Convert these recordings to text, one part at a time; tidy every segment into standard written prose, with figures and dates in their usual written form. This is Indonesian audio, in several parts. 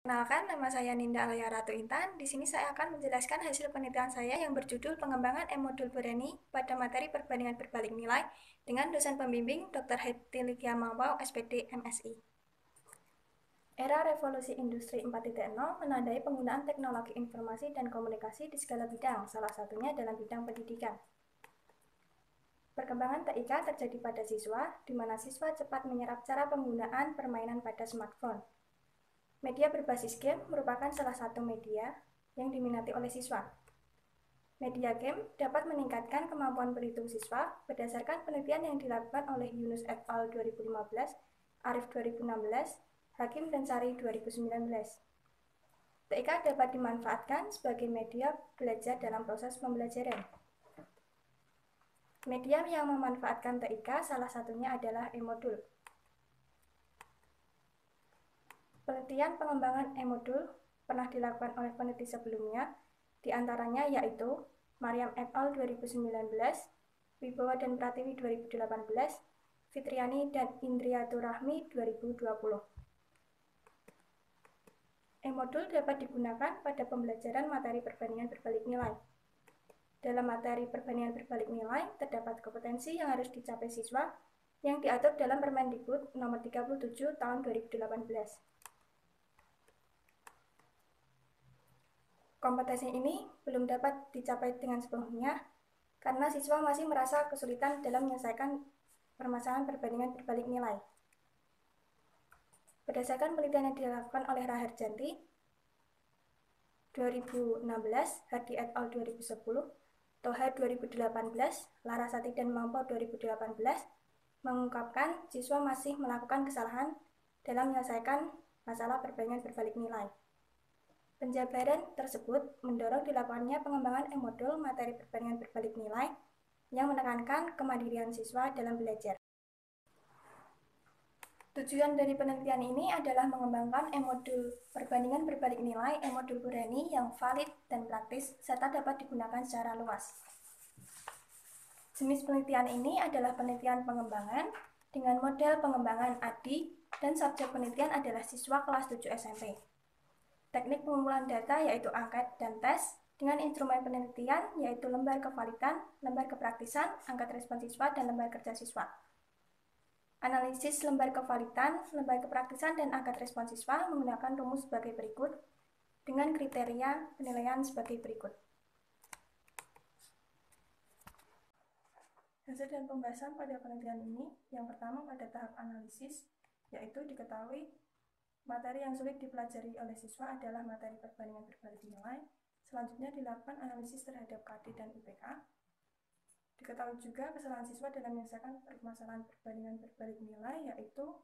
Perkenalkan, nama saya Ninda Alia Ratu Intan. Di sini saya akan menjelaskan hasil penelitian saya yang berjudul pengembangan e-modul Bureni pada materi perbandingan berbalik nilai dengan dosen pembimbing Dr. Hetty Likia Mawau, SPD, MSI. Era revolusi industri 4.0 menandai penggunaan teknologi informasi dan komunikasi di segala bidang, salah satunya dalam bidang pendidikan. Perkembangan TIK terjadi pada siswa, di mana siswa cepat menyerap cara penggunaan permainan pada smartphone. Media berbasis game merupakan salah satu media yang diminati oleh siswa. Media game dapat meningkatkan kemampuan berhitung siswa berdasarkan penelitian yang dilakukan oleh Yunus et al. 2015, Arif 2016, Hakim dan Sari 2019. TIK dapat dimanfaatkan sebagai media belajar dalam proses pembelajaran. Media yang memanfaatkan TIK salah satunya adalah e-modul. Penelitian pengembangan e-modul pernah dilakukan oleh peneliti sebelumnya, diantaranya yaitu Mariam et al. 2019, Wibowo dan Pratiwi 2018, Fitriani dan Indriyatul Rahmi 2020. E-modul dapat digunakan pada pembelajaran materi perbandingan berbalik nilai. Dalam materi perbandingan berbalik nilai, terdapat kompetensi yang harus dicapai siswa yang diatur dalam Permendikbud nomor 37 tahun 2018. Kompetensi ini belum dapat dicapai dengan sepenuhnya karena siswa masih merasa kesulitan dalam menyelesaikan permasalahan perbandingan berbalik nilai. Berdasarkan penelitian yang dilakukan oleh Raharjanti 2016, Hardi et al. 2010, Toha 2018, Larasati dan Mampo 2018 mengungkapkan siswa masih melakukan kesalahan dalam menyelesaikan masalah perbandingan berbalik nilai. Penjabaran tersebut mendorong dilakukannya pengembangan e-modul materi perbandingan berbalik nilai yang menekankan kemandirian siswa dalam belajar. Tujuan dari penelitian ini adalah mengembangkan e-modul perbandingan berbalik nilai e-modul Bureni yang valid dan praktis serta dapat digunakan secara luas. Jenis penelitian ini adalah penelitian pengembangan dengan model pengembangan ADI dan subjek penelitian adalah siswa kelas 7 SMP. Teknik pengumpulan data yaitu angket dan tes dengan instrumen penelitian yaitu lembar kevalidan, lembar kepraktisan, angkat respon siswa, dan lembar kerja siswa. Analisis lembar kevalidan, lembar kepraktisan, dan angkat respon siswa menggunakan rumus sebagai berikut dengan kriteria penilaian sebagai berikut. Hasil dan pembahasan pada penelitian ini, yang pertama pada tahap analisis, yaitu diketahui materi yang sulit dipelajari oleh siswa adalah materi perbandingan berbalik nilai. Selanjutnya dilakukan analisis terhadap KD dan IPK. Diketahui juga kesalahan siswa dalam menyelesaikan permasalahan perbandingan berbalik nilai, yaitu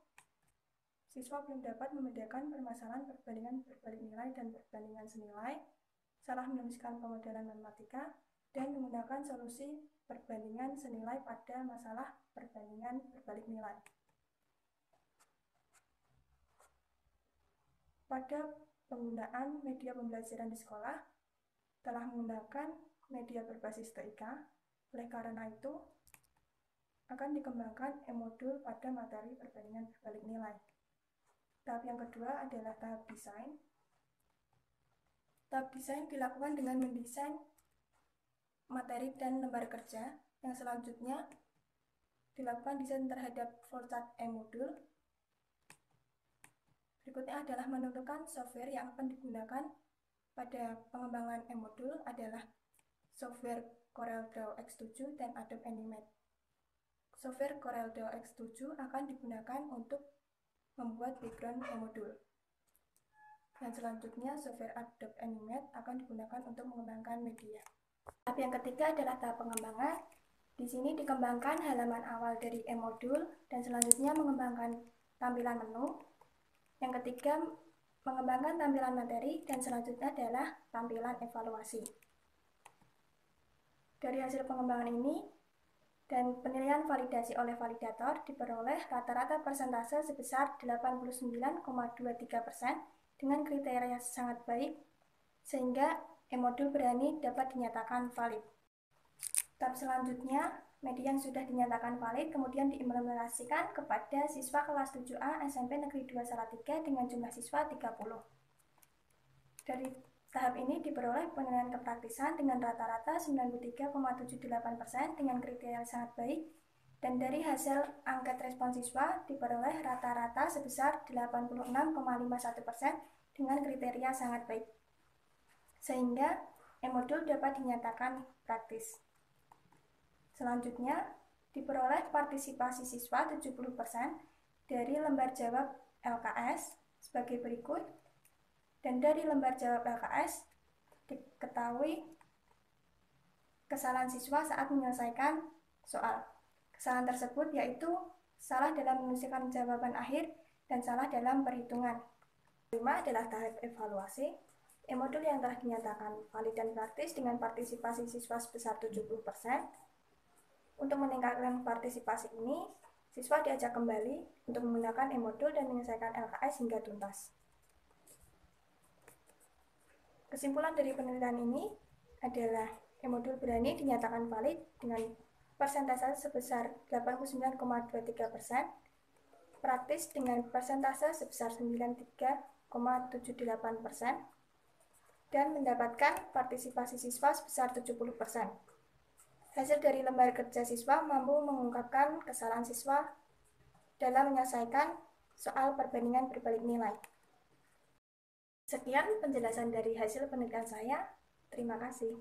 siswa belum dapat membedakan permasalahan perbandingan berbalik nilai dan perbandingan senilai, salah menuliskan pemodelan matematika, dan menggunakan solusi perbandingan senilai pada masalah perbandingan berbalik nilai. Pada penggunaan media pembelajaran di sekolah, telah menggunakan media berbasis TIK, oleh karena itu akan dikembangkan e-modul pada materi perbandingan berbalik nilai. Tahap yang kedua adalah tahap desain. Tahap desain dilakukan dengan mendesain materi dan lembar kerja. Yang selanjutnya dilakukan desain terhadap flowchart e-modul. Berikutnya adalah menentukan software yang akan digunakan pada pengembangan e-modul adalah software CorelDRAW X7 dan Adobe Animate. Software CorelDRAW X7 akan digunakan untuk membuat background e-modul. Dan selanjutnya software Adobe Animate akan digunakan untuk mengembangkan media. Tahap yang ketiga adalah tahap pengembangan. Di sini dikembangkan halaman awal dari e-modul dan selanjutnya mengembangkan tampilan menu. Yang ketiga, mengembangkan tampilan materi dan selanjutnya adalah tampilan evaluasi. Dari hasil pengembangan ini dan penilaian validasi oleh validator diperoleh rata-rata persentase sebesar 89,23% dengan kriteria sangat baik sehingga e-modul Bureni dapat dinyatakan valid. Tahap selanjutnya, media yang sudah dinyatakan valid kemudian diimplementasikan kepada siswa kelas 7A SMP Negeri 2 Salatiga dengan jumlah siswa 30. Dari tahap ini diperoleh penilaian kepraktisan dengan rata-rata 93,78% dengan kriteria sangat baik, dan dari hasil angket respon siswa diperoleh rata-rata sebesar 86,51% dengan kriteria sangat baik. Sehingga e-modul dapat dinyatakan praktis. Selanjutnya, diperoleh partisipasi siswa 70% dari lembar jawab LKS sebagai berikut. Dan dari lembar jawab LKS diketahui kesalahan siswa saat menyelesaikan soal. Kesalahan tersebut yaitu salah dalam menuliskan jawaban akhir dan salah dalam perhitungan. Kelima adalah tahap evaluasi. E-modul yang telah dinyatakan valid dan praktis dengan partisipasi siswa sebesar 70%. Untuk meningkatkan partisipasi ini, siswa diajak kembali untuk menggunakan e-modul dan menyelesaikan LKS hingga tuntas. Kesimpulan dari penelitian ini adalah e-modul berani dinyatakan valid dengan persentase sebesar 89,23%, praktis dengan persentase sebesar 93,78%, dan mendapatkan partisipasi siswa sebesar 70%. Hasil dari lembar kerja siswa mampu mengungkapkan kesalahan siswa dalam menyelesaikan soal perbandingan berbalik nilai. Sekian penjelasan dari hasil penelitian saya. Terima kasih.